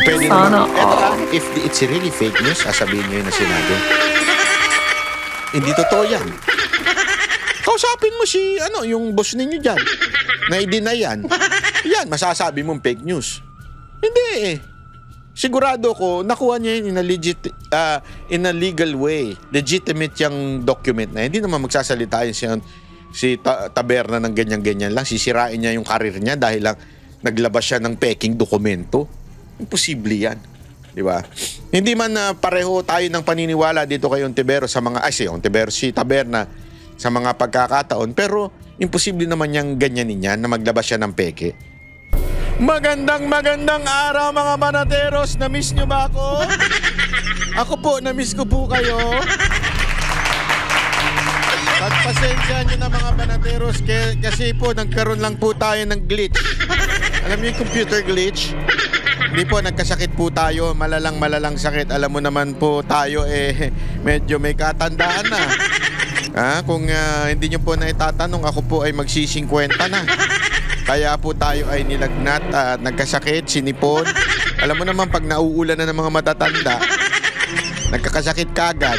pwede Sana naman. Eto if it's really fake news, sasabihin nyo yun na sinabi. Hindi totoo yan. Kausapin mo si, yung boss ninyo dyan. Na i-deny yan. Yan, masasabi mong fake news. Hindi eh. Sigurado ko, nakuha niya yun in a legal way. Legitimate yung document na. Hindi naman magsasalita yun si Taberna ng ganyan-ganyan lang. Sisirain niya yung karir niya dahil lang naglabas siya ng peking dokumento. Imposible yan. Di ba? Hindi man pareho tayo ng paniniwala dito kay Ontiveros sa mga, si Taberna sa mga pagkakataon. Pero imposible naman niyang ganyanin yan na maglabas siya ng peke. Magandang araw mga banateros. Na-miss nyo ba ako? Ako po, na-miss ko po kayo. Pagpasensya nyo na mga banateros kasi po nagkaroon lang po tayo ng glitch. Alam niyo yung computer glitch? Hindi po, nagkasakit po tayo. Malalang sakit. Alam mo naman po tayo medyo may katandaan na. Kung hindi nyo po na itatanong, ako po ay magsi-50 na. Kaya po tayo ay nilagnat at nagkasakit, sinipon. Alam mo naman pag nauulan na ng mga matatanda, nagkakasakit kagad.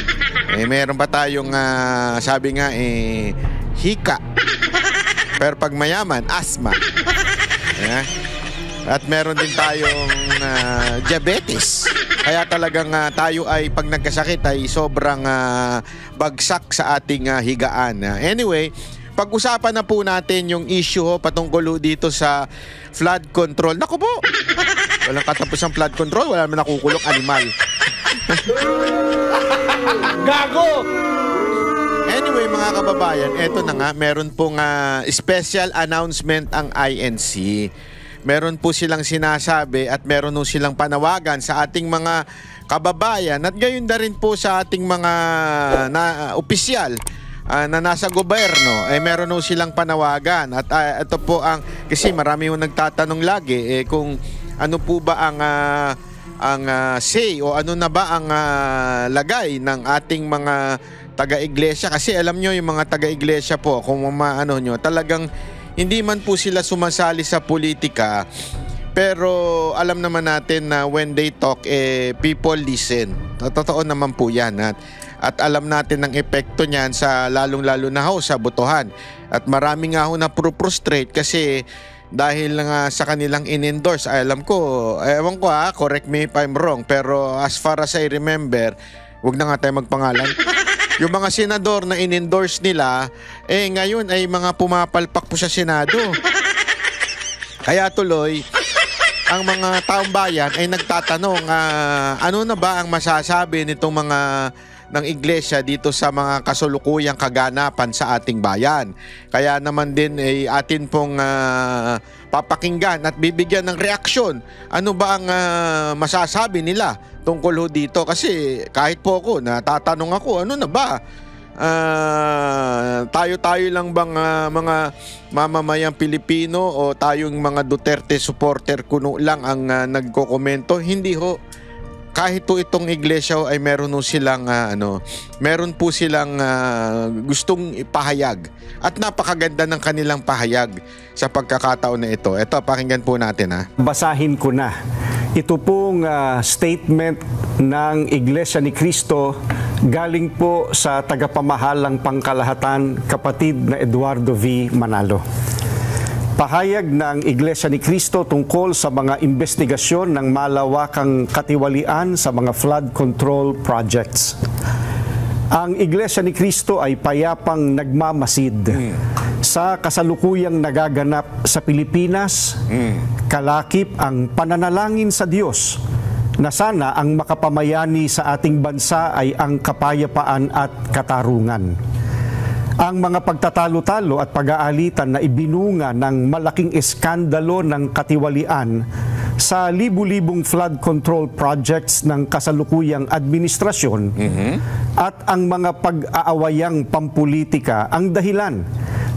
Meron pa tayong sabi nga hika. Pero pag mayaman, asthma. At meron din tayong diabetes. Kaya talagang tayo ay pag nagkasakit ay sobrang bagsak sa ating higaan. Anyway, pag-usapan na po natin yung issue patungkol dito sa flood control. Naku po! Walang katapos ang flood control. Wala naman nakukulong animal. Gago! Anyway, mga kababayan, eto na nga. Meron pong special announcement ang INC. Meron po silang sinasabi at meron po silang panawagan sa ating mga kababayan at gayon na rin po sa ating mga opisyal na nasa gobyerno, meron po silang panawagan at ito po ang, kasi marami yung nagtatanong lagi kung ano po ba ang say o ano na ba ang lagay ng ating mga taga-iglesia, kasi alam nyo yung mga taga-iglesia po, kung nyo, talagang hindi man po sila sumasali sa politika, pero alam naman natin na when they talk, people listen. Totoo naman po yan. At alam natin ang epekto niyan sa lalong-lalo na sa botohan. At marami nga na frustrate kasi dahil nga sa kanilang in-endorse. Alam ko, ewan ko correct me if I'm wrong, pero as far as I remember, wag na nga tayo magpangalan. Yung mga senador na in-endorse nila, ngayon ay mga pumapalpak po sa Senado. Kaya tuloy, ang mga taong bayan ay nagtatanong, ano na ba ang masasabi nitong mga ng iglesia dito sa mga kasulukuyang kaganapan sa ating bayan. Kaya naman din atin pong papakinggan at bibigyan ng reaksyon. Ano ba ang masasabi nila tungkol dito? Kasi kahit po ako, natatanong ako, ano na ba? Tayo lang bang mga mamamayang Pilipino o tayong mga Duterte supporter kuno lang ang nagkokomento? Hindi ho. Kahit po itong iglesia ay meron po silang gustong ipahayag at napakaganda ng kanilang pahayag sa pagkakataon na ito. Ito, pakinggan po natin. Basahin ko na. Ito pong statement ng Iglesia ni Cristo galing po sa tagapamahalang pangkalahatan, kapatid na Eduardo V. Manalo. Pahayag ng Iglesia ni Cristo tungkol sa mga investigasyon ng malawakang katiwalian sa mga flood control projects. Ang Iglesia ni Cristo ay payapang nagmamasid sa kasalukuyang nagaganap sa Pilipinas. Kalakip ang pananalangin sa Diyos na sana ang makapamayani sa ating bansa ay ang kapayapaan at katarungan. Ang mga pagtatalo-talo at pag-aalitan na ibinunga ng malaking eskandalo ng katiwalian sa libu-libong flood control projects ng kasalukuyang administrasyon at ang mga pag-aawayang pampolitika ang dahilan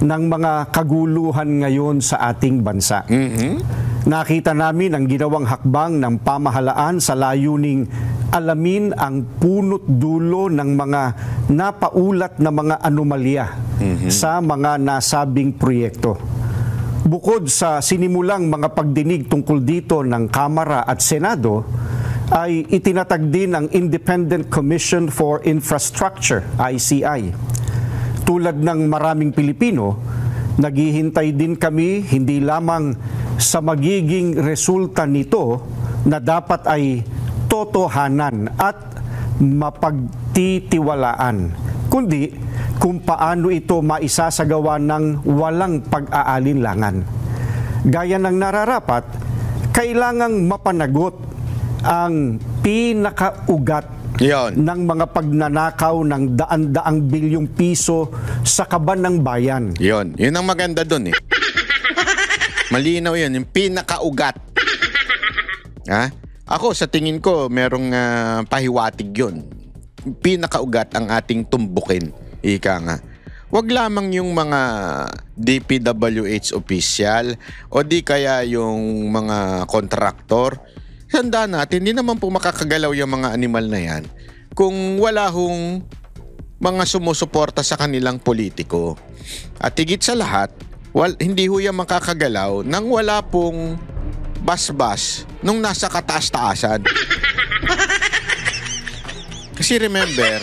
ng mga kaguluhan ngayon sa ating bansa. Nakita namin ang ginawang hakbang ng pamahalaan sa layuning alamin ang punot dulo ng mga napaulat na mga anomalya sa mga nasabing proyekto. Bukod sa sinimulang mga pagdinig tungkol dito ng Kamara at Senado, ay itinatag din ang Independent Commission for Infrastructure, ICI. Tulad ng maraming Pilipino, naghihintay din kami hindi lamang sa magiging resulta nito na dapat ay totohanan at mapagtitiwalaan, kundi kung paano ito maisasagawa ng walang pag-aalinlangan. Gaya ng nararapat, kailangang mapanagot ang pinakaugat ng mga pagnanakaw ng daan-daang bilyong piso sa kaban ng bayan. Yun ang maganda dun eh. Malinaw yun, yung pinakaugat. Ha? Ako, sa tingin ko, merong pahiwatig yun. Pinakaugat ang ating tumbukin. Ika nga. Wag lamang yung mga DPWH official o di kaya yung mga kontraktor. Handa natin, hindi naman po makakagalaw yung mga animal na yan kung wala hong mga sumusuporta sa kanilang politiko. At higit sa lahat, hindi ho yan makakagalaw nang wala pong basbas nung nasa kataas-taasan. Kasi remember,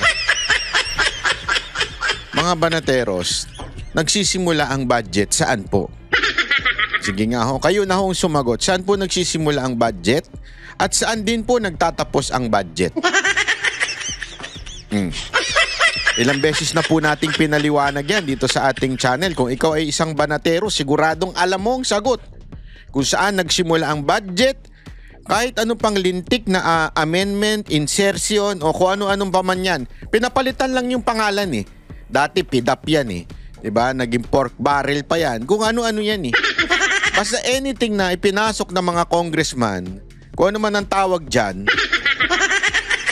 mga banateros, nagsisimula ang budget saan po? Sige nga ho, kayo na hong sumagot. Saan po nagsisimula ang budget? At saan din po nagtatapos ang budget? Ilang beses na po nating pinaliwanag yan dito sa ating channel. Kung ikaw ay isang banatero, siguradong alam mo ang sagot. Kung saan nagsimula ang budget, kahit anong pang lintik na amendment, insertion, o kung ano-anong pa man yan, pinapalitan lang yung pangalan eh. Dati PIDAP yan eh. Diba? Naging pork barrel pa yan. Kung ano-ano yan eh. Basta anything na ipinasok ng mga congressman, kung ano man ang tawag dyan,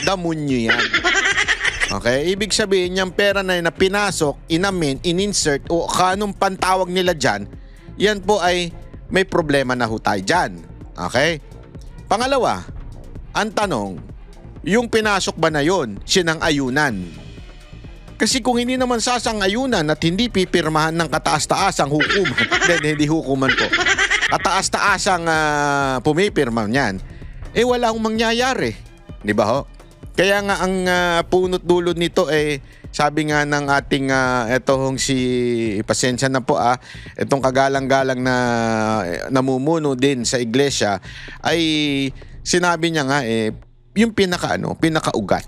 damunyo yan. Okay? Ibig sabihin, yung pera na pinasok, inamin, in-insert, o kanong pantawag nila dyan, yan po ay may problema na ho tayo dyan. Okay? Pangalawa, ang tanong, yung pinasok ba na yun, sinang-ayunan? Kasi kung hindi naman sasang-ayunan at hindi pipirmahan ng kataas-taasang hukuman, hindi hukuman po, kataas-taasang pumipirma niyan, eh wala akong mangyayari. Di ba ho? Kaya nga ang punot dulo nito sabi nga ng ating etong pasensya na po itong kagalang-galang na namumuno din sa iglesia ay sinabi niya nga yung pinakaugat.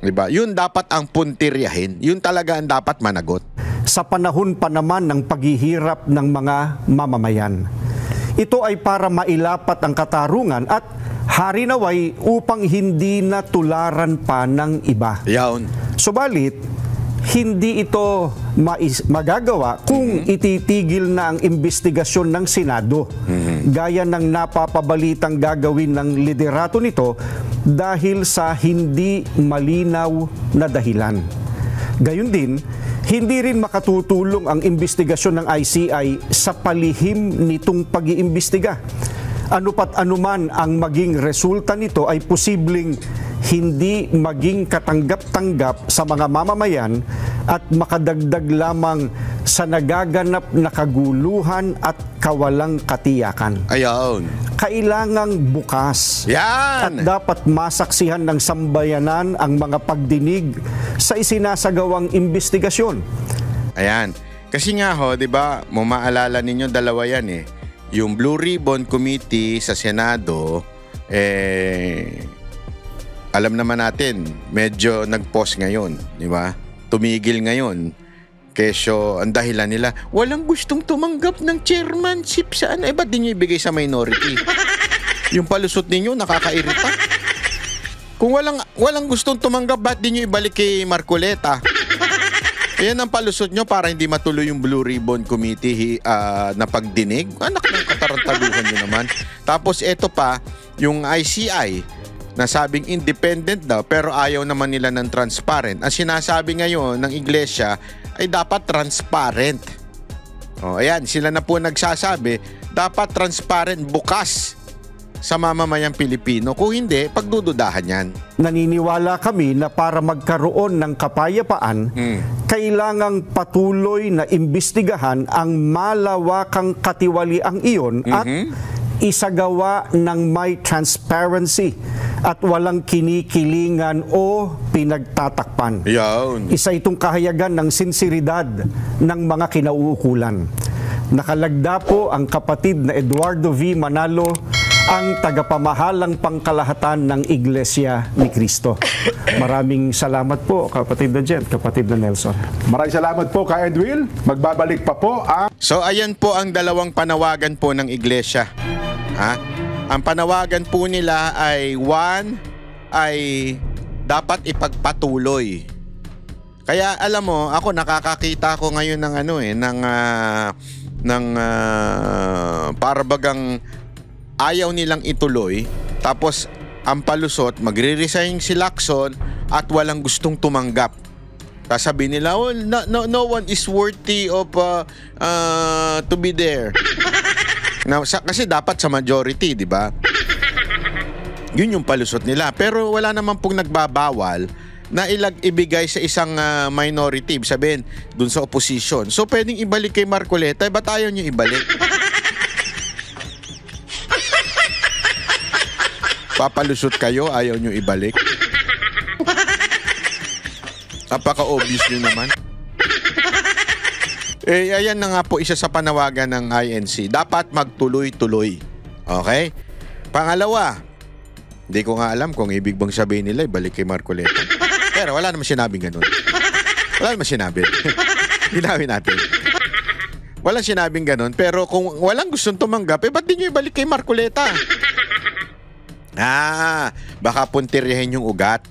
Diba? Yun dapat ang puntiryahin. Yun talaga ang dapat managot. Sa panahon pa naman ng paghihirap ng mga mamamayan, ito ay para mailapat ang katarungan at harinaway upang hindi na tularan pa ng iba. Yaon. Subalit, hindi ito magagawa kung ititigil na ang investigasyon ng Senado. Gaya ng napapabalitang gagawin ng liderato nito dahil sa hindi malinaw na dahilan. Gayun din, hindi rin makatutulong ang investigasyon ng ICI sa palihim nitong pag-iimbestiga. Ano pat anuman ang maging resulta nito ay posibleng hindi maging katanggap-tanggap sa mga mamamayan at makadagdag lamang sa nagaganap na kaguluhan at kawalang katiyakan. Ayaw. Kailangang bukas yan. At dapat masaksihan ng sambayanan ang mga pagdinig sa isinasagawang investigasyon. Ayan. Kasi nga ho, di ba, maalala ninyo dalawa yan eh. Yung Blue Ribbon Committee sa Senado, alam naman natin, medyo nag-pause ngayon, di ba? Tumigil ngayon. Kesyo, ang dahilan nila, walang gustong tumanggap ng chairmanship sa ano. Ba't di nyo ibigay sa minority? Yung palusot ninyo, nakakairita. Kung walang gustong tumanggap, ba't di nyo ibalik kay Marcoleta? Yan ang palusot nyo para hindi matuloy yung Blue Ribbon Committee na pagdinig. Anak ng katarantaduhan nyo naman. Tapos eto pa, yung ICI, na sabing independent daw pero ayaw naman nila ng transparent. Ang sinasabi ngayon ng iglesia ay dapat transparent. Ayan, sila na po nagsasabi, dapat transparent, bukas sa mamamayang Pilipino. Kung hindi, pagdududahan yan. Naniniwala kami na para magkaroon ng kapayapaan, kailangang patuloy na imbestigahan ang malawakang katiwaliang iyon at isagawa ng may transparency at walang kinikilingan o pinagtatakpan. Yan. Isa itong kahayagan ng sinseridad ng mga kinauukulan. Nakalagda po ang kapatid na Eduardo V. Manalo, ang tagapamahalang pangkalahatan ng Iglesia ni Cristo. Maraming salamat po, kapatid na Jen, kapatid na Nelson. Maraming salamat po, Ka Edwil. Magbabalik pa po ang... So ayan po ang dalawang panawagan po ng iglesia. Ang panawagan po nila ay one ay dapat ipagpatuloy. Kaya alam mo, ako nakakakita ko ngayon ng para bagang ayaw nilang ituloy, tapos ang palusot, magre-resign si Lacson at walang gustong tumanggap. Sasabihin nila, oh, no one is worthy of to be there. Kasi dapat sa majority, di ba? Yun yung palusot nila. Pero wala naman pong nagbabawal na ibigay sa isang minority, sabihin, dun sa opposition. So pwedeng ibalik kay Marcoleta, ba't ayaw nyo ibalik? Papalusot kayo, ayaw nyo ibalik? Napaka-obvious nyo naman. Ayan na nga po isa sa panawagan ng INC. Dapat magtuloy-tuloy. Okay? Pangalawa, hindi ko nga alam kung ibig bang sabihin nila ibalik kay Marcoleta. Pero wala naman sinabing ganun. Wala naman sinabi. Ginawin natin. Walang sinabing ganun. Pero kung walang gustong tumanggap, ba't di nyo ibalik kay Marcoleta? Baka puntiryahin yung ugat.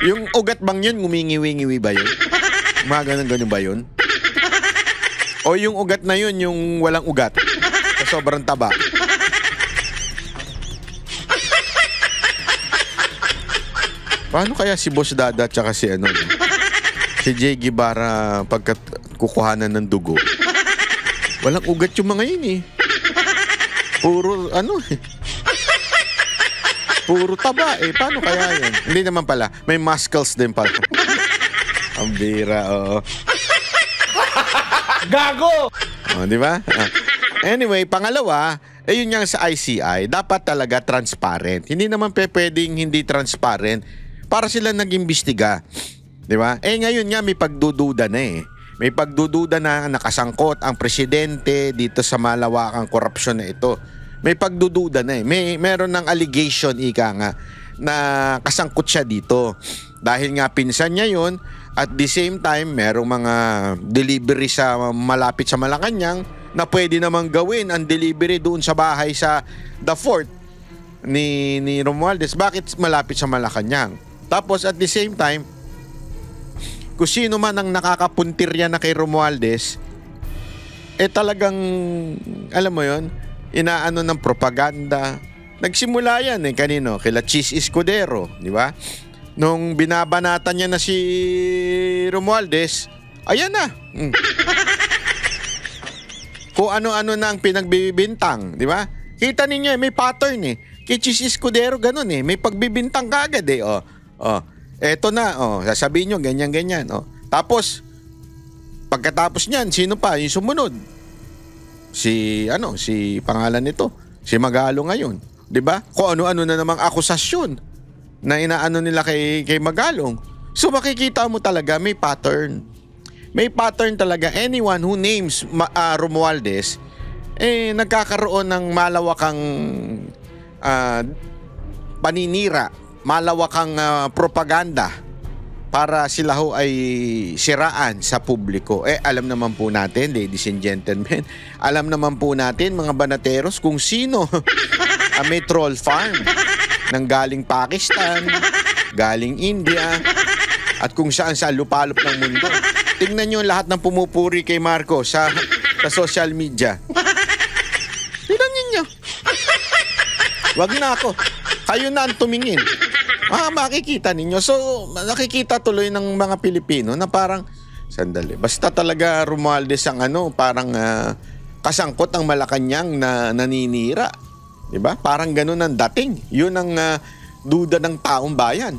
Yung ugat bang yun, ngumingiwi-ngiwi ba yun? Mga ganun ba yun? O yung ugat na yun, yung walang ugat? Sa sobrang taba? Paano kaya si Boss Dada at saka si si Jay Guevara pagkat kukuhanan ng dugo? Walang ugat yung mga yun eh. Puro puro taba eh. Paano kaya yun? Hindi naman pala. May muscles din pala. Ang bira, oo. Gago! Di ba? Anyway, pangalawa, yun nga sa ICI, dapat talaga transparent. Hindi naman pwedeng hindi transparent para sila nag-imbestiga. Di ba? Ngayon nga may pagdududa na eh. May pagdududa na nakasangkot ang presidente dito sa malawakang korupsyon na ito. May pagdududa na eh. Meron ng allegation, ika nga, na kasangkot siya dito. Dahil nga pinsan niya yun, at the same time, merong mga delivery sa malapit sa Malacanang na pwede namang gawin ang delivery doon sa bahay sa The Fort ni Romualdez. Bakit malapit sa Malacanang? Tapos at the same time, kung sino man ang nakakapuntirya na kay Romualdez, talagang, alam mo yon, inaano ng propaganda. Nagsimula yan kanino? Kila Chis Escudero, di ba? Nung binabanatan niya na si Romualdez, ayan na. Kung ano-ano na ang pinagbibintang, di ba? Kita ninyo, may pattern eh. Kay Chis Escudero ganun eh. May pagbibintang kagad eh. Eto na, sasabihin nyo, ganyan-ganyan. Tapos, pagkatapos niyan, sino pa? Yung sumunod. Si pangalan nito, si Magalo ngayon. 'Di ba? Kung ano-ano na namang akusasyon na inaano nila kay Magalong. So makikita mo talaga may pattern. May pattern talaga. Anyone who names Romualdez nagkakaroon ng malawakang paninira, malawakang propaganda para sila ho ay siraan sa publiko. Alam naman po natin, ladies and gentlemen, alam naman po natin, mga banateros, kung sino may troll farm nang galing Pakistan, galing India, at kung saan sa lupalop ng mundo. Tingnan nyo lahat ng pumupuri kay Marco sa social media. Tingnan ninyo. Wag na ako. Kayo na ang tumingin. Makikita ninyo. So, nakikita tuloy ng mga Pilipino na parang, sandali, basta talaga Romualdez ang parang kasangkot ang Malacanang na naninira. Diba? Parang ganun ang dating. Yun ang duda ng taong bayan.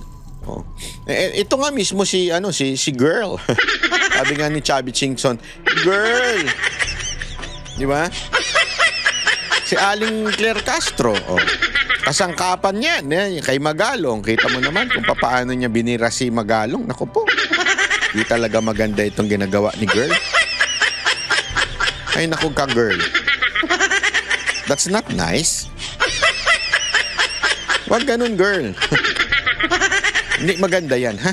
Ito nga mismo si girl. Sabi nga ni Chubby Chingson, girl, Di ba? Si Aling Claire Castro. Oh. Kasangkapan niyan. Kay Magalong. Kita mo naman kung paano niya binira si Magalong. Naku po. Di talaga maganda itong ginagawa ni girl. Ay, naku ka, girl. That's not nice. Wag ganun, girl. Hindi maganda yan, ha?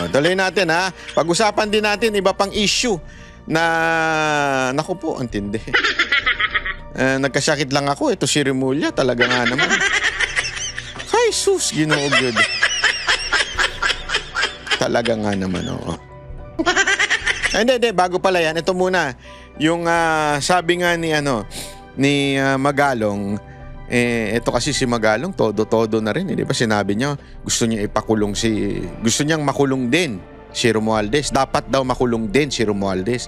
Tuloy natin, ha? Pag-usapan din natin iba pang issue na, naku po, ang tindi. Nagkasakit lang ako. Ito si Remulla, talaga nga naman. Ay, sus, Ginoo good. Talaga nga naman, oo. Hindi, bago pala yan. Ito muna, yung sabi nga ni, Magalong, ito kasi si Magalong, todo-todo na rin. Di ba sinabi niya, gusto niyang makulong din si Romualdez. Dapat daw makulong din si Romualdez.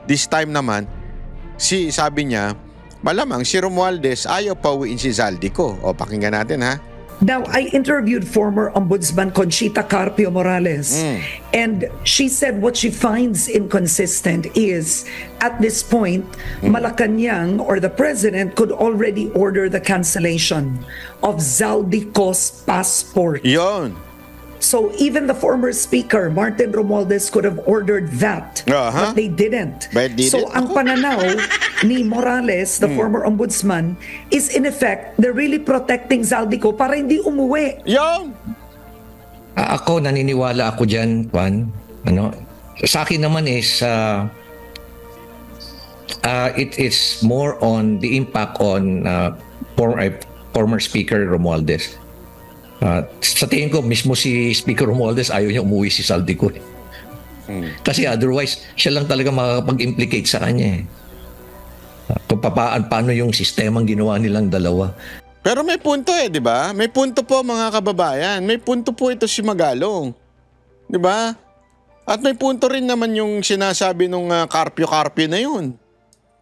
This time naman, sabi niya, malamang si Romualdez ayaw pauwiin si Zaldico. O, pakinggan natin, ha? Now, I interviewed former Ombudsman Conchita Carpio Morales, and she said what she finds inconsistent is, at this point, Malacanang or the president could already order the cancellation of Zaldico's passport. Yon. So even the former speaker, Martin Romualdez, could have ordered that, but they didn't. So ang pananaw ni Morales, the former ombudsman, is in effect, they're really protecting Zaldico para hindi umuwi. Yon! Ako, naniniwala ako dyan, Juan. Sa akin naman is, it is more on the impact on former speaker Romualdez. Sa tingin ko, mismo si Speaker Romualdez ayaw niya umuwi si Zaldico. Kasi otherwise, siya lang talaga makakapag-implicate sa kanya. Kung paano yung sistemang ginawa nilang dalawa. Pero may punto di ba? May punto po mga kababayan. May punto po ito si Magalong. Di ba? At may punto rin naman yung sinasabi nung Carpio na yun.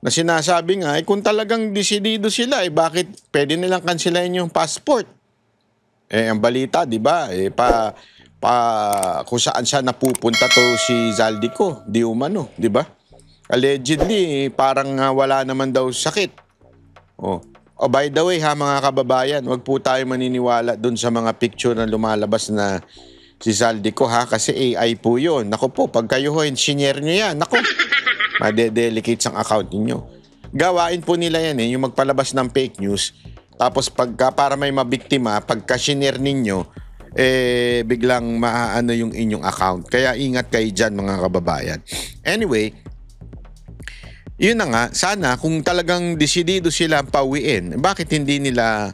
Na sinasabi nga, kung talagang desidido sila, bakit pwede nilang kansilahin yung passport? Ang balita, di ba? Kung saan siya napupunta to si Zaldico, di umano, di ba? Allegedly, parang wala naman daw sakit. Oh, by the way ha, mga kababayan, wag po tayo maniniwala dun sa mga picture na lumalabas na si Zaldico ha, kasi AI po yun. Naku po, pag kayo engineer nyo yan, naku, madedelicate ang account ninyo. Gawain po nila yan yung magpalabas ng fake news. Tapos para may mabiktima, pagka shinare ninyo, biglang maaano yung inyong account. Kaya ingat kayo dyan mga kababayan. Anyway, yun na nga, sana kung talagang desidido sila pauwiin, bakit hindi nila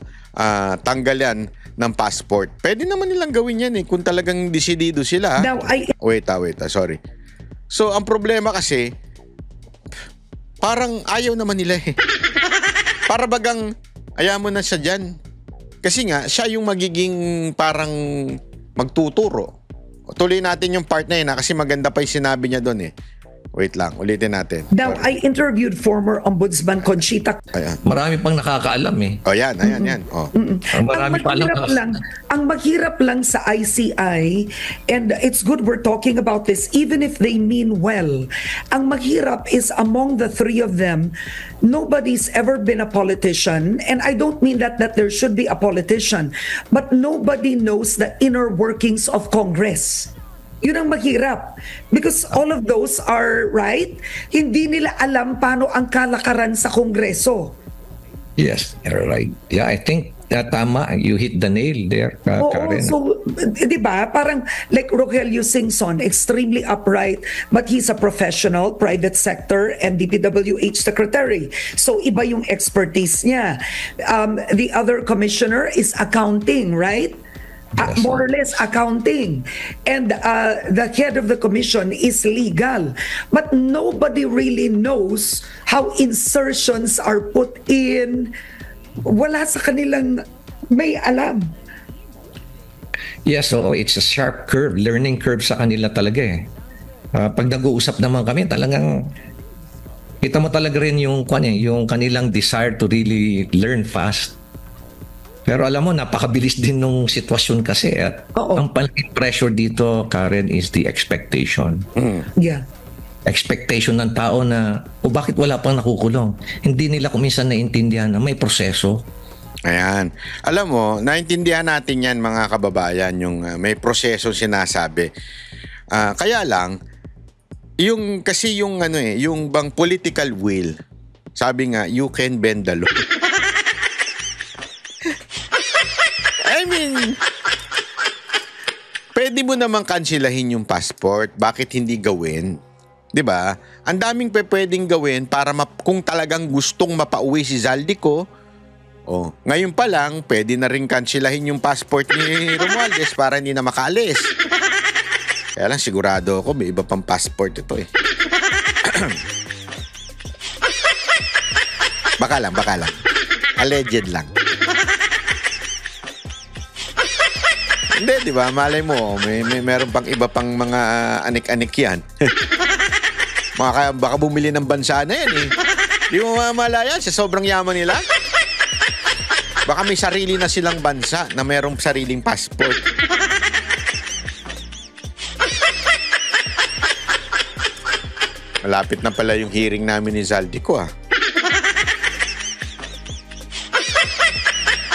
tanggalan ng passport? Pwede naman nilang gawin yan kung talagang desidido sila. Now, Wait, sorry. So, ang problema kasi, parang ayaw naman nila Para bagang ayaw mo na siya dyan. Kasi nga, siya yung magiging parang magtuturo. Tuloy natin yung part na yun kasi maganda pa yung sinabi niya doon Wait lang, ulitin natin. Now, I interviewed former Ombudsman Conchita. Ayan. Marami pang nakakaalam Yan. Oh. Marami pa lang. Ang maghirap lang sa ICI, and it's good we're talking about this, even if they mean well. Ang maghirap is among the three of them, nobody's ever been a politician, and I don't mean that there should be a politician, but nobody knows the inner workings of Congress. Yun ang mahirap. Because all of those are, right? Hindi nila alam paano ang kalakaran sa Kongreso. Yes, you're right. Yeah, I think tama. You hit the nail there, Karen. So, di ba? Parang like Rogelio Singson, extremely upright, but he's a professional, private sector, and DPWH secretary. So, iba yung expertise niya. The other commissioner is accounting, right? Yes. More or less accounting, and the head of the commission is legal, but nobody really knows how insertions are put in. Wala sa kanilang may alam. Yeah, so it's a sharp curve, learning curve sa kanila talaga Pag nag-uusap naman kami, talagang kita mo talaga rin yung kanilang desire to really learn fast. Pero alam mo, napakabilis din nung sitwasyon kasi. At ang malaking pressure dito, Karen, is the expectation. Yeah. expectation ng tao na bakit wala pang nakukulong. Hindi nila kuminsan naiintindihan na may proseso. Ayan. Alam mo, naintindihan natin yan mga kababayan, yung may proseso sinasabi. Kaya lang, yung kasi yung yung bang political will, sabi nga, you can bend the law. I mean, pwede mo namang kansilahin yung passport. Bakit hindi gawin? 'Di ba? Ang daming pwedeng gawin para kung talagang gustong mapauwi si Zaldico. Oh, ngayon pa lang pwede na rin kansilahin yung passport ni Romualdez para hindi na makaalis. Kaya lang sigurado ako may iba pang passport ito eh. Baka lang. Alleged lang. Hindi, di ba? Malay mo, meron pang iba pang mga anik-anik yan. Baka bumili ng bansa na yan eh. Di mo mamalayan sa sobrang yaman nila. Baka may sarili na silang bansa na merong sariling passport. Malapit na pala yung hearing namin ni Zaldico ah.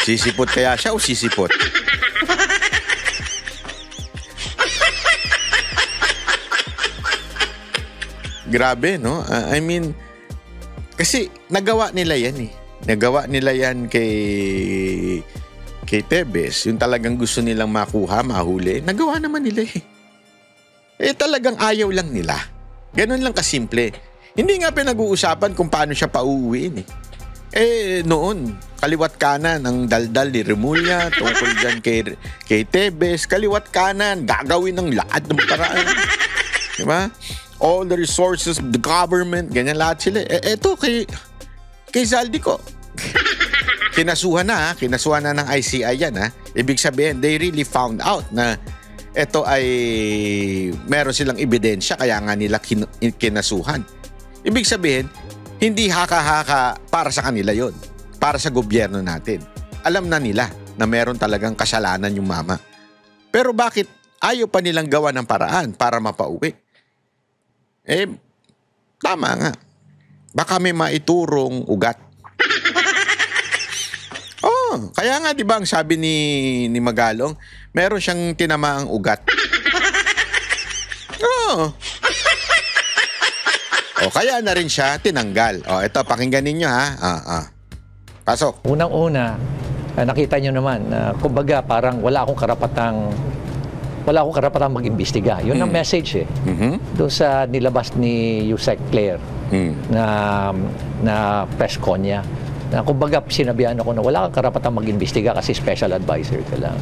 Sisipot kaya siya o sisipot? Grabe, no? I mean, kasi nagawa nila yan eh. Nagawa nila yan kay Tebes. Yung talagang gusto nilang makuha, mahuli. Nagawa naman nila eh. Talagang ayaw lang nila. Ganun lang kasimple. Hindi nga pinag-uusapan kung paano siya pauuwiin eh. Noon, kaliwat kanan ang daldal ni Remulla tungkol dyan kay Tebes. Kaliwat kanan, gagawin ng lahat ng paraan. Diba? All the resources of the government, ganyan lahat sila. Eto kay Zaldico. Kinasuhan na ng ICI yan ha. Ibig sabihin, they really found out na ito ay meron silang ebidensya kaya nga nila kinasuhan. Ibig sabihin, hindi haka-haka para sa kanila yon, para sa gobyerno natin. Alam na nila na meron talagang kasalanan yung mama. Pero bakit ayaw pa nilang gawa ng paraan para mapauwi? Tama nga. Baka may maiturong ugat. Kaya nga 'di ba ang sabi ni Magalong, meron siyang tinamaang ugat. Kaya na rin siya tinanggal. Ito pakinggan ninyo ha. Pasok. Unang-una, nakita nyo naman na kumbaga parang wala akong karapatang mag-imbestiga. Yun ang message eh. Mm-hmm. Doon sa nilabas ni Yusek Claire na press con niya. Na kumbaga sinabihan ako na wala kang karapatang mag-imbestiga kasi special advisor ka lang.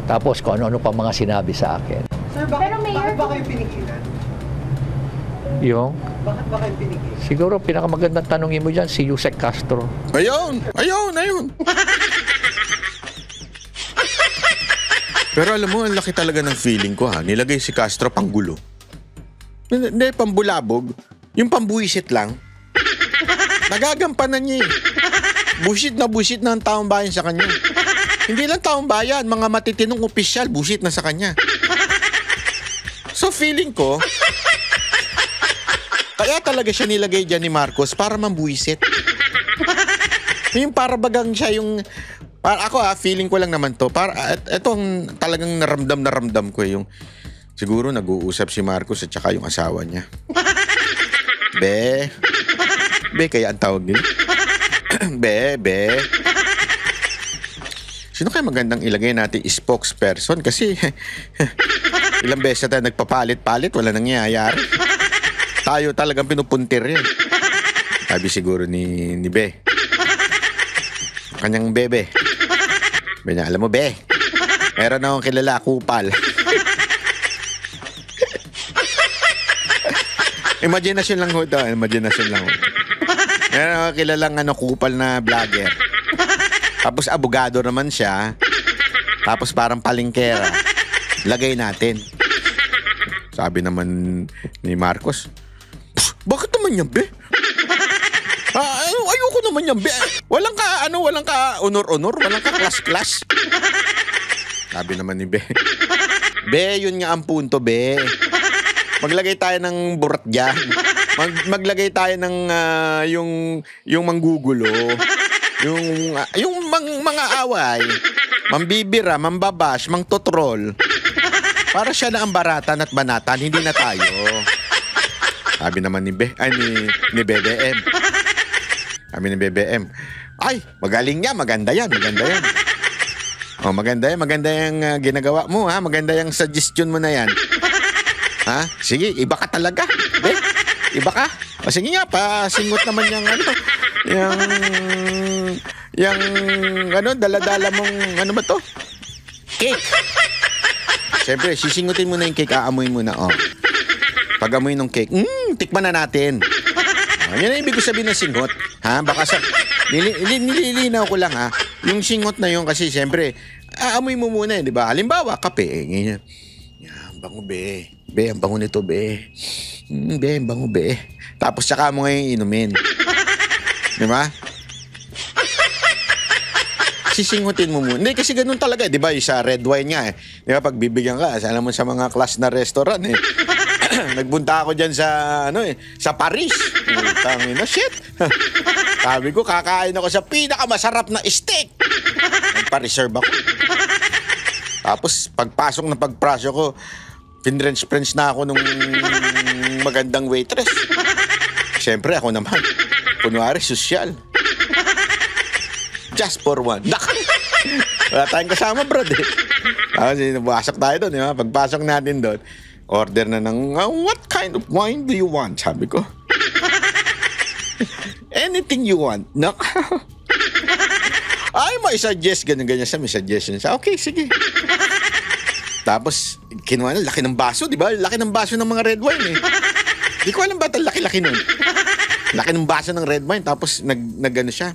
Tapos kung ano-ano pa mga sinabi sa akin. Sir, bakit ba kayo pinigilan? Bakit ba kayo pinigilan? Siguro pinakamagandang tanongin mo dyan si Yusek Castro. Ayun. Pero alam mo, ang laki talaga ng feeling ko ha. Nilagay si Castro panggulo. Hindi, pambulabog. Yung pambuisit lang. Nagagampanan niya eh. Busit na ang taong bayan sa kanya. Hindi lang taong bayan, mga matitinong opisyal, busit na sa kanya. So feeling ko, kaya talaga siya nilagay dyan ni Marcos para mambuisit. Yung para bagang siya yung... Para ako feeling ko lang naman to. Ito ang talagang naramdam ko yung siguro nag-uusap si Marcos at saka yung asawa niya. Be, kaya ang tawag nila. Be. Sino kaya magandang ilagay natin spokesperson? Kasi ilang beses na tayo nagpapalit-palit, wala nangyayari. Tayo talagang pinupuntir yan. Sabi siguro ni Be. Kanyang bebe. Be niya, alam mo Be, meron akong kilala, kupal. Imagination lang ho ito. Meron akong kilalang kupal na vlogger. Tapos abogado naman siya. Tapos parang palingkera. Lagay natin. Sabi naman ni Marcos, bakit naman yan, Be? Ayoko naman yan, Be. Walang ka honor-honor, walang ka class-class. Sabi naman ni Be, Be, yun nga ang punto, Be. Maglagay tayo ng burat dyan. Maglagay tayo ng yung manggugulo. Yung mga away. Mambibira, mambabash, mangtotrol. Para siya na ang baratan at banatan, hindi na tayo. Sabi naman ni BBM. Sabi ni BBM, ay, magaling yan, maganda yan. Oh, maganda yung ginagawa mo, ha? Maganda yung suggestion mo na yan. Ha? Sige, iba ka talaga. Iba ka. O sige nga, pasingot naman yung dala-dala mong, ano ba to? Cake. Siyempre, sisingutin mo na yung cake, aamoy mo na, oh. Pag-amoy ng cake, tikman na natin. Yan ang ibig ko sabihin ng singot. Ha? Baka nililinaw ko lang, ha? Yung singot na yun kasi, siyempre, aamoy mo muna, di ba? Halimbawa, kape. Ganyan. Yan, bango, be. Be, ang bango nito, be. Be, ang bango, be. Tapos, saka mo ngayon inumin. Di ba? Sisingutin mo muna. Hindi, kasi ganun talaga, di ba? Sa red wine nga, di ba? Pag bibigyan ka, alam mo sa mga class na restaurant, Nagbunta ako dyan sa Paris. Tangina, shit. Sabi ko, kakain ako sa pinakamasarap na steak. Nagpa-reserve ako. Tapos, pagpasok ko, French na ako nung magandang waitress. Siyempre, ako naman. Kunwari, sosyal. Just for one. Wala tayong kasama, brad, Tapos, nabasok tayo doon, Pagpasok natin doon, order na ng, what kind of wine do you want? Sabi ko. Anything you want. No? Ay, may suggest. Ganyan siya, may suggestion siya. Okay, sige. Tapos, kinuha na, laki ng baso, di ba? Laki ng baso ng mga red wine, Di ko alam ba ito, laki-laki nun. Laki ng baso ng red wine, tapos nag-ano siya.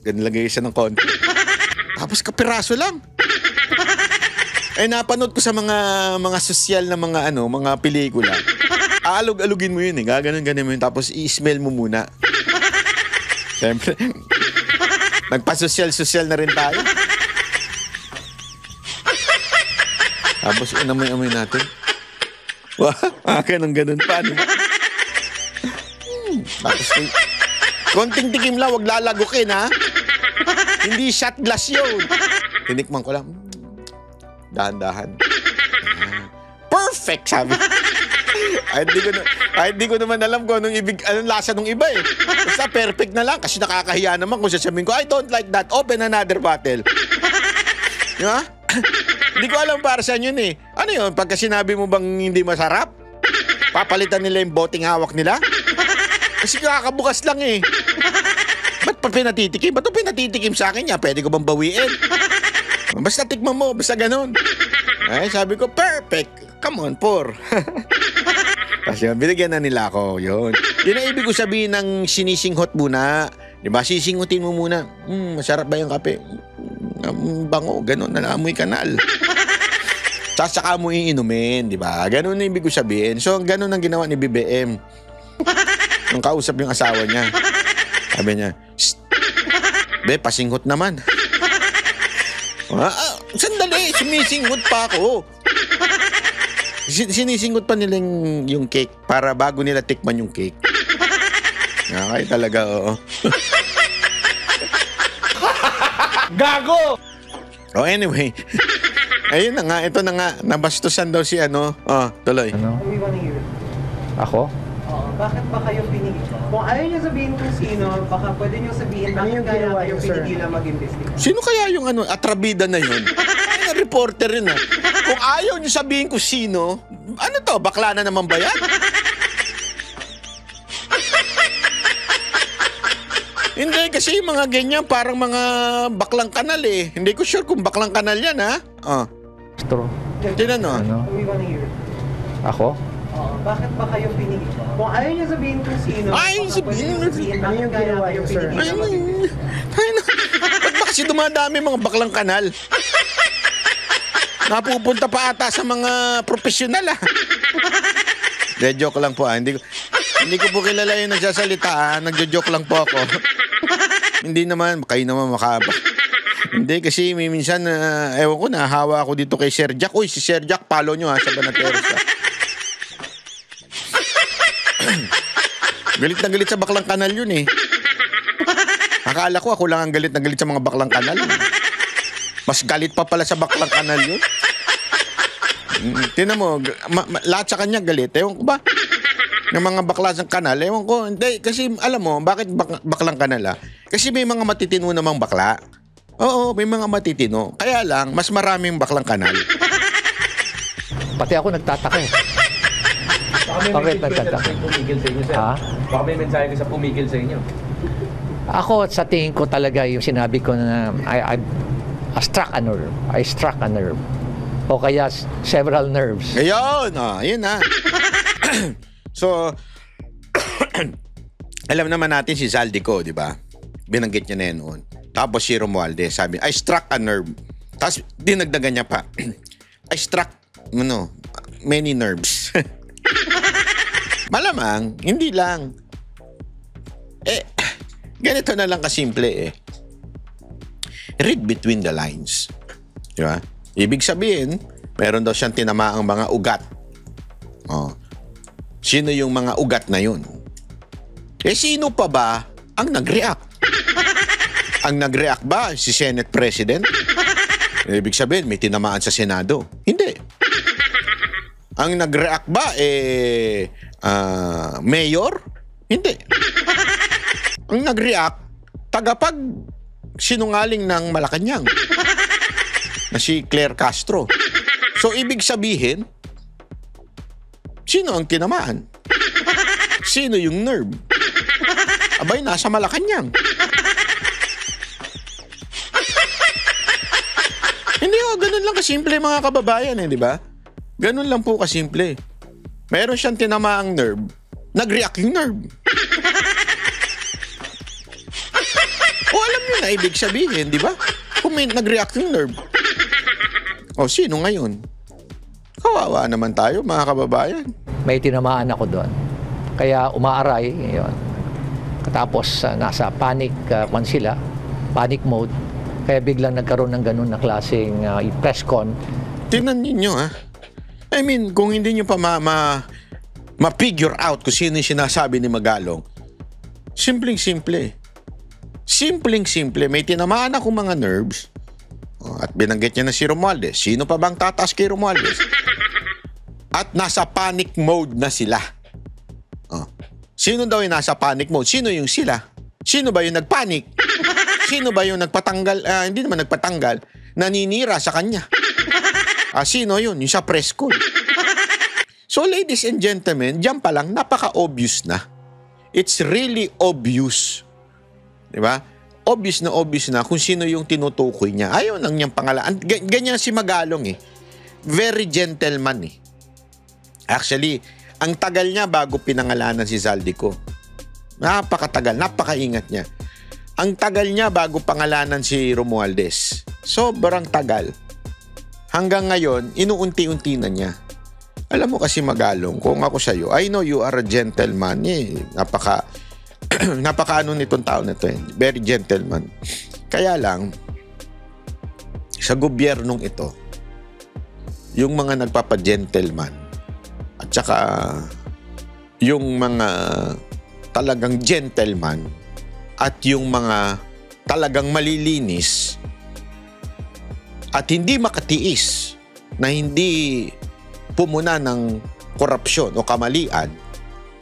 Ganun lagay siya ng konti. Tapos kapiraso lang. Napanood ko sa mga sosyal na mga pelikula. Aalog-alugin mo yun, Gaganon mo yun. Tapos i-smell mo muna. Siyempre, nagpa-sosyal na rin tayo. Tapos amoy natin. Ganun pa. Tapos, konting tikim lang, wag lalagukin, ha? Hindi shot glass yun. Tinikman ko lang. Dahan-dahan. Perfect, sabi. Hindi ko naman alam kung anong lasa ng iba, Basta perfect na lang kasi nakakahiya naman kung sasabihin ko, I don't like that, open another bottle. Diba? Hindi ko alam para saan yun, Ano yun? Pagka sinabi mo bang hindi masarap, papalitan nila yung boting hawak nila? Kasi kakabukas lang, Ba't pa pinatitikim? Ba't pinatitikim sa akin niya? Pwede ko bang bawiin? Basta tikman mo, basta ganun. Ay, sabi ko, perfect. Come on, por. Kasi binigyan na nila ako, yun. Yun ang ibig ko sabihin ng sinisinghot muna. Diba, sisingutin mo muna. Masarap ba yung kape? Bango, ganun, nalamoy kanal. Saka mo iinumin, diba? Ganun ang ibig ko sabihin. So, ganun ang ginawa ni BBM. Nung kausap yung asawa niya. Sabi niya, be, pasinghot naman. Sandali, sumisinghot pa ako. Sinisinghot pa nila yung cake para bago nila tikman yung cake. Okay talaga, oo. Gago! Anyway. Ayun na nga, ito na nga. Nabastusan daw si tuloy. Ano? We wanna hear it. Ako? Oo, bakit ba kayo pinigil? Kung ayaw niyo sabihin kung sino, baka pwede niyo sabihin bakit kaya kayo pinigilan mag-investigate. Sino kaya yung atrabida na yun? Ay, reporter rin, Kung ayaw niyo sabihin kung sino, ano to, bakla na naman ba yan? Hindi, kasi yung mga ganyan, parang mga baklang kanal, Hindi ko sure kung baklang kanal yan, ha? True. Tinan, Ano? We wanna hear it. Ako? Oo, bakit ba kayo pinigil? Kung ayaw niyo sabihin kung sino, Ay, baka pwede niyo sabihin bakit yung kaya ginawa kayo niyo, sir? pinigilan mag-investigate. Ba't ba kasi dumadami mga baklang kanal? Napupunta pa ata sa mga profesional, De, joke lang po, Hindi ko po kilala yung nagsasalita, Nagjo-joke lang po ako. Hindi naman, kayo naman makaba. Hindi, kasi minsan, ewan ko, nahawa ako dito kay Sir Jack. Uy, si Sir Jack, follow nyo, sa Banateros, Galit na galit sa baklang kanal yun eh. Akala ko ako lang ang galit na galit sa mga baklang kanal. Mas galit pa pala sa baklang kanal yun. Tingnan mo, lahat sa kanya galit. Ewan ko ba? Ng mga bakla sa kanal, ewan ko. Hindi, kasi alam mo, bakit baklang kanal ah? Kasi may mga matitino namang bakla. Oo, may mga matitino. Kaya lang, mas maraming baklang kanal. Pati ako nagtataka eh. Baka may Bakit message nagtataka? ka sa pumigil sa inyo, sir. Ha? Baka may mensahe ka sa pumigil sa inyo. Ako, sa tingin ko talaga yung sinabi ko na I struck a nerve. I struck a nerve. O kaya several nerves. Ayun, yun na. So, alam naman natin si Zaldico, di ba? Binanggit niya na yan noon. Tapos si Romualdez, sabi, I struck a nerve. Tapos dinagdagan niya pa, I struck, many nerves. Malamang, hindi lang. Ganito na lang kasimple eh. Read between the lines. Di ba? Ibig sabihin, meron daw siyang tinamaang mga ugat. Sino yung mga ugat na yun? Sino pa ba ang nag-react? Ang nag-react ba si Senate President? Ibig sabihin, may tinamaan sa Senado? Hindi. Ang nag-react ba, mayor? Hindi. Ang nag-react, tagapag sinungaling ng Malacanang na si Claire Castro. So, ibig sabihin, sino ang tinamaan? Sino yung nerve? Abay, nasa Malacanang. Hindi ganun lang kasimple mga kababayan di ba? Ganun lang po kasimple. Meron siyang tinamaang nerve, nag-react yung nerve. O alam niyo na ibig sabihin, di ba? Kung may nag-react yung nerve. O sino ngayon? Kawawa naman tayo mga kababayan. May tinamaan ako doon. Kaya umaaray, yun. Tapos nasa panic sila, panic mode. Kaya biglang nagkaroon ng ganun na klaseng press con. Tingnan ninyo I mean, kung hindi nyo pa ma-figure out kung sino yung sinasabi ni Magalong, simpleng-simple. Simpleng-simple. May tinamaan akong mga nerves. At binanggit niya na si Romualdez. Sino pa bang tataas kay Romualdez? At nasa panic mode na sila. Sino daw yung nasa panic mode? Sino yung sila? Sino ba yung nagpanic? Sino ba yung nagpatanggal? Hindi naman nagpatanggal. Naninira sa kanya. Sino yun? Yung sa press con. So ladies and gentlemen, diyan pa lang napaka-obvious na. It's really obvious. Diba? Obvious na kung sino yung tinutukoy niya. Ayaw lang niyang pangalan. Ganyan si Magalong Very gentleman Actually, ang tagal niya bago pinangalanan si Zaldico. Napakatagal, napakaingat niya. Ang tagal niya bago pangalanan si Romualdez. Sobrang tagal. Hanggang ngayon, inuunti-unti na niya. Alam mo kasi Magalong, kung ako sa'yo, I know you are a gentleman. Napaka nitong tao na ito Very gentleman. Kaya lang, sa gobyernong ito, yung mga nagpapa-gentleman, at saka yung mga talagang gentleman, at yung mga talagang malilinis, at hindi makatiis na hindi pumuna ng korupsyon o kamalian,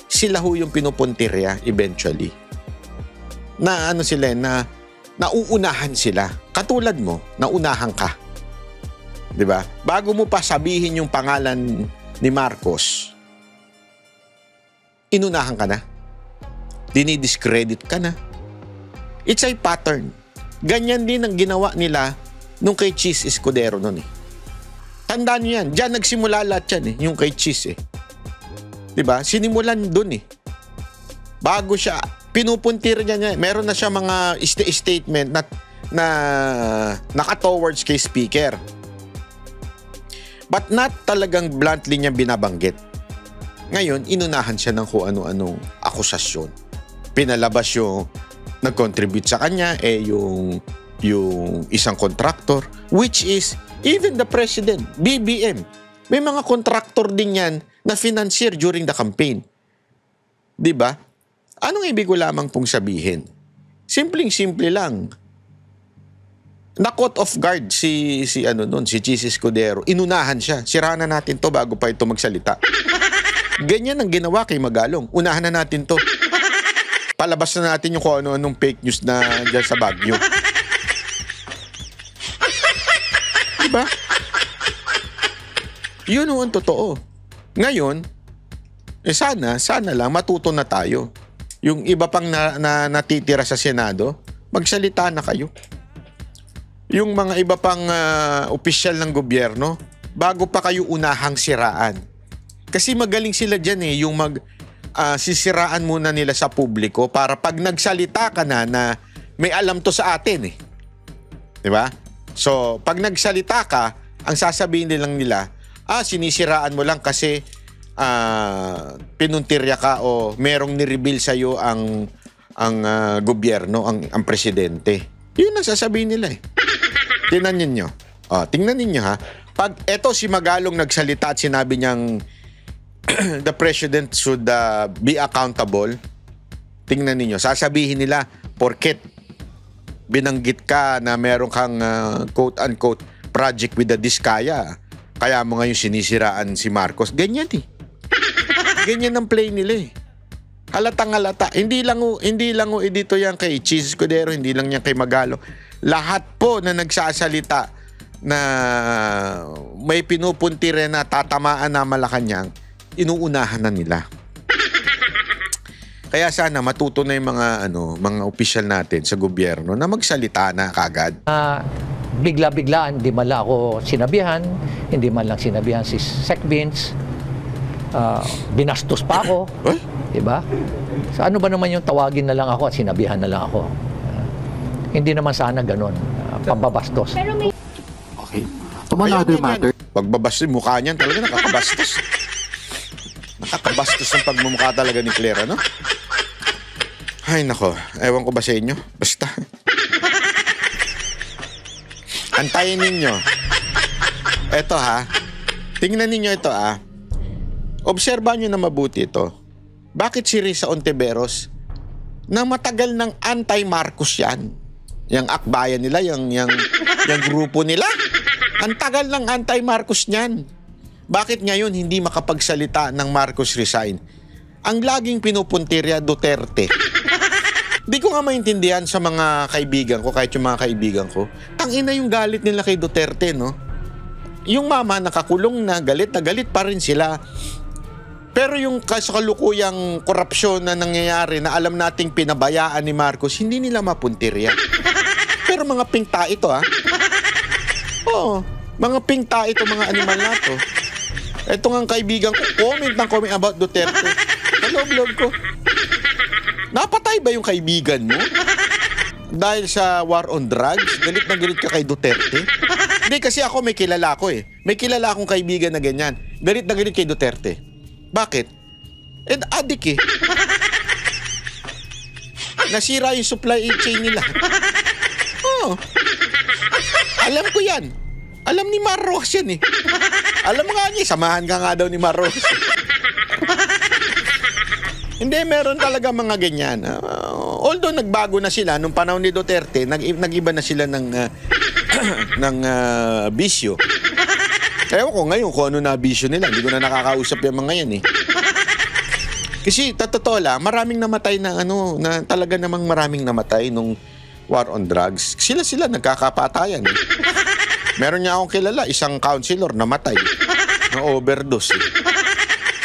sila yung pinupuntirya eventually. Na nauunahan sila. Katulad mo, naunahan ka. 'Di ba? Bago mo pa sabihin yung pangalan ni Marcos, inunahan ka na. Dinidiscredit ka na. It's a pattern. Ganyan din ang ginawa nila nung kay Cheese Escudero nun Tandaan niyo yan. Diyan nagsimula lahat yan yung kay Cheese Diba? Sinimulan dun Bago siya, pinupuntir niya. Meron na siya mga statement na naka-towards kay Speaker. But not talagang bluntly niya binabanggit. Ngayon, inunahan siya ng kung ano-anong akusasyon. Pinalabas yung nag-contribute sa kanya, yung isang contractor, which is even the president, BBM. May mga contractor din yan na financier during the campaign. Diba? Anong ibig ko lamang pong sabihin? Simpleng-simple lang. Na-caught off guard si Chis Escudero. Inunahan siya. Sirahan na natin to bago pa ito magsalita. Ganyan ang ginawa kay Magalong. Unahan na natin to. Palabas na natin yung kung ano-anong fake news na dyan sa Baguio. Diba? Yun ang totoo. Ngayon, sana lang matuto na tayo. Yung iba pang natitira sa Senado, magsalita na kayo. Yung mga iba pang opisyal ng gobyerno, bago pa kayo unahang siraan. Kasi magaling sila dyan yung sisiraan muna nila sa publiko para pag nagsalita ka na may alam to sa atin eh. Diba? So, pag nagsalita ka, ang sasabihin nilang nila, sinisiraan mo lang kasi pinuntirya ka o merong ni-reveal sa'yo ang gobyerno, ang presidente. Yun ang sasabihin nila eh. Tingnan ninyo. Tingnan ninyo ha. Pag eto si Magalong nagsalita at sinabi niyang the president should be accountable, tingnan ninyo. Sasabihin nila, porket binanggit ka na meron kang quote-unquote project with the Diskaya, kaya mo ngayon sinisiraan si Marcos. Ganyan eh. Ganyan ang play nila eh. Halatang-halata. Hindi lang dito yan kay Chis Escudero, hindi lang yan kay Magalong. Lahat po na nagsasalita na may pinupunti rin na tatamaan na Malacanang, inuunahan na nila. Kaya sana matuto na yung mga opisyal natin sa gobyerno na magsalita na kagad. Bigla-biglaan, hindi man lang ako sinabihan, hindi man lang sinabihan si Sec Vince. Binastos pa ako. Diba? So ano ba naman yung tawagin na lang ako at sinabihan na lang ako? Hindi naman sana ganun. Pambabastos. Okay. To another matter. Pagbabastos, mukha niyan talaga nakakabastos. Nakakabastos ang pagmumukha talaga ni Claire, ano? Ay, nako. Ewan ko ba sa inyo? Basta. Antayin ninyo. Eto ha. Tingnan ninyo ito Obserbahan nyo na mabuti ito. Bakit si Risa Ontiveros na matagal ng anti-Marcos yan? Yung akbayan nila, yung grupo nila. Ang tagal ng anti-Marcos niyan. Bakit ngayon hindi makapagsalita ng Marcos resign? Ang laging pinupuntirya Duterte. Di ko nga maintindihan sa mga kaibigan ko, kahit yung mga kaibigan ko. Tangina yung galit nila kay Duterte, no? Yung mama nakakulong na galit pa rin sila. Pero yung kasalukuyang korupsyon na nangyayari na alam nating pinabayaan ni Marcos, hindi nila mapuntirya. Pero mga pingta ito, Oo, mga pingta ito, mga animal na to. Ito nga kaibigan ko, comment about Duterte. Sa loob-loob ko. Napatay ba yung kaibigan mo? Dahil sa war on drugs? Galit na galit ka kay Duterte? Hindi, kasi ako may kilala ko May kilala akong kaibigan na ganyan. Galit na galit kay Duterte. Bakit? Adik Nasira yung supply chain nila. Alam ko yan. Alam ni Marcos yan Alam mo nga niya, samahan ka nga daw ni Marcos. Hindi, meron talaga mga ganyan. Although nagbago na sila nung panahon ni Duterte, nag-iba na sila ng bisyo. Ewan ko ngayon kung ano na bisyo nila. Hindi ko na nakakausap yung mga yan Kasi totoo lang, maraming namatay na na talaga namang maraming namatay nung war on drugs. Sila nagkakapatayan Meron niya akong kilala, isang counselor namatay na overdose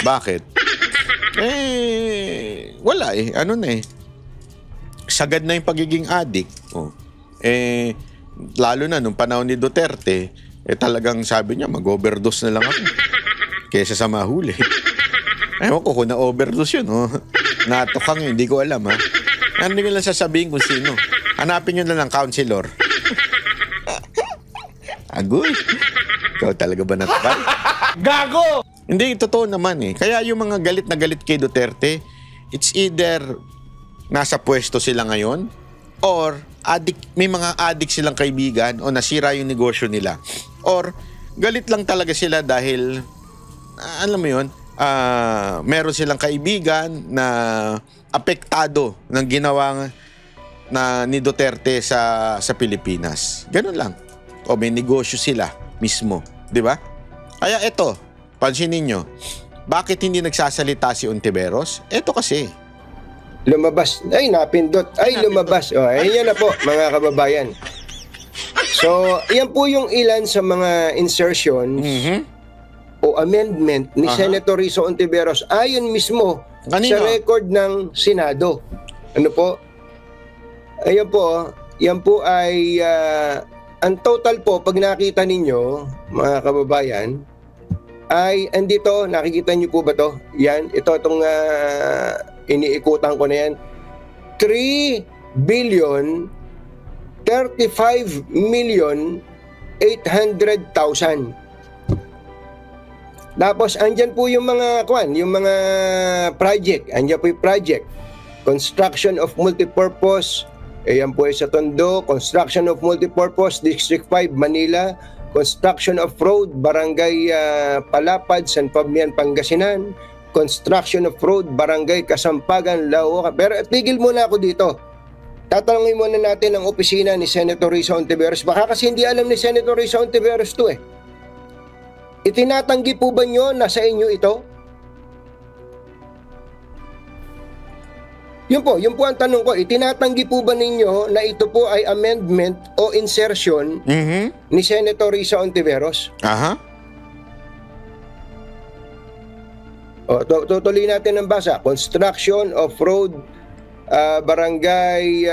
Bakit? Wala sagad na yung pagiging addict. Lalo na nung panahon ni Duterte, talagang sabi niya, mag-overdose na lang ako kesa sa mahuli. Ewan ko kung na-overdose yun, Natokang yun, hindi ko alam, Hindi ko lang sasabihin kung sino. Hanapin nyo na lang, counselor. Agoy. Ikaw talaga ba natakal? Gago! Hindi, totoo naman Kaya yung mga galit na galit kay Duterte, it's either nasa pwesto sila ngayon or may mga addict silang kaibigan o nasira yung negosyo nila. Or galit lang talaga sila dahil, alam mo yun, meron silang kaibigan na apektado ng ginawang na ni Duterte sa Pilipinas. Ganun lang. O may negosyo sila mismo, 'di ba? Kaya ito, pansinin niyo, bakit hindi nagsasalita si Ontiveros? Ito kasi. Lumabas. Ay, napindot. Ay, lumabas. O, ayan na po, mga kababayan. So, yan po yung ilan sa mga insertions o amendment ni Senator Rizzo Ontiveros ayon mismo Kanino? sa record ng Senado. Ano po? Ayan po, yan po ay ang total po pag nakita ninyo, mga kababayan, ay andito, nakikita niyo po ba to? Yan, itong iniikutan ko na yan. 3 billion 35 million 800,000. Tapos andyan po yung mga yung mga project. Andyan po yung project. Construction of multipurpose. Ayan po sa Tondo. Construction of multipurpose District 5 Manila. Construction of road Barangay Palapad San Fabian Pangasinan. Construction of road Barangay Kasampagan Laoca. Pero tigil muna ako dito. Tatanungin muna natin ang opisina ni Senator Rizzo Ontiveros. Baka kasi hindi alam ni Senator Rizzo Ontiveros to eh. Itinatanggi po ba nyo na sa inyo ito? Yun po ang tanong ko. Itinatanggi po ba ninyo na ito po ay amendment o insertion ni Senator Rizzo Ontiveros? O, tutuloy natin ang basa. Construction of road Barangay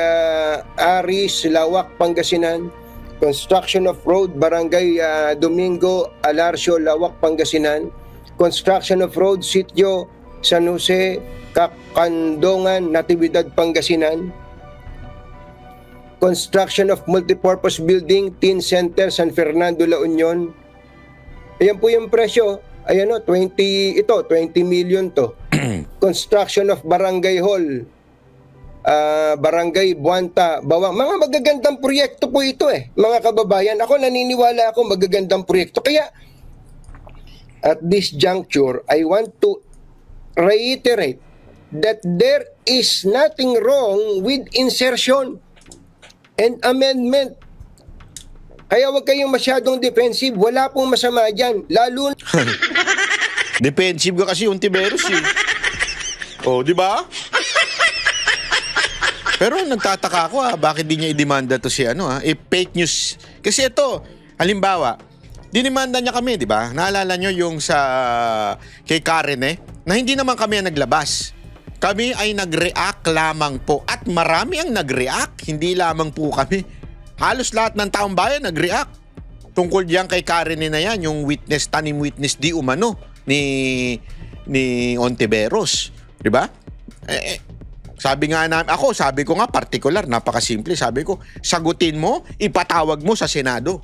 Aris, Lawak, Pangasinan. Construction of road Barangay Domingo, Alarcio, Lawak, Pangasinan. Construction of road Sitio San Jose, Kakandongan, Natividad, Pangasinan. Construction of multipurpose building Teen Center San Fernando, La Union. Ayan po yung presyo. Ayan o, 20 million to. Construction of Barangay Hall Barangay Buanta, Bawang. Mga magagandang proyekto po ito eh, mga kababayan. Ako naniniwala ako magagandang proyekto. Kaya at this juncture, I want to reiterate that there is nothing wrong with insertion and amendment. Kaya wag kayong masyadong defensive. Wala pong masama dyan. Lalo na... Defensive ka kasi Ontiveros eh. Oh, di ba? Pero nagtataka ako bakit di niya idemanda to si fake news. Kasi ito, halimbawa, dinimanda niya kami, di ba? Naalala nyo yung sa kay Karen na hindi naman kami ang naglabas. Kami ay nag-react lamang po at marami ang nag-react, hindi lamang po kami. Halos lahat ng taong bayan nag-react. Tungkol diyan kay Karen na yan, yung witness, tanim witness di umano ni Ontiveros, di ba? Sabi ko nga particular, napakasimple. Sabi ko, sagutin mo, ipatawag mo sa Senado.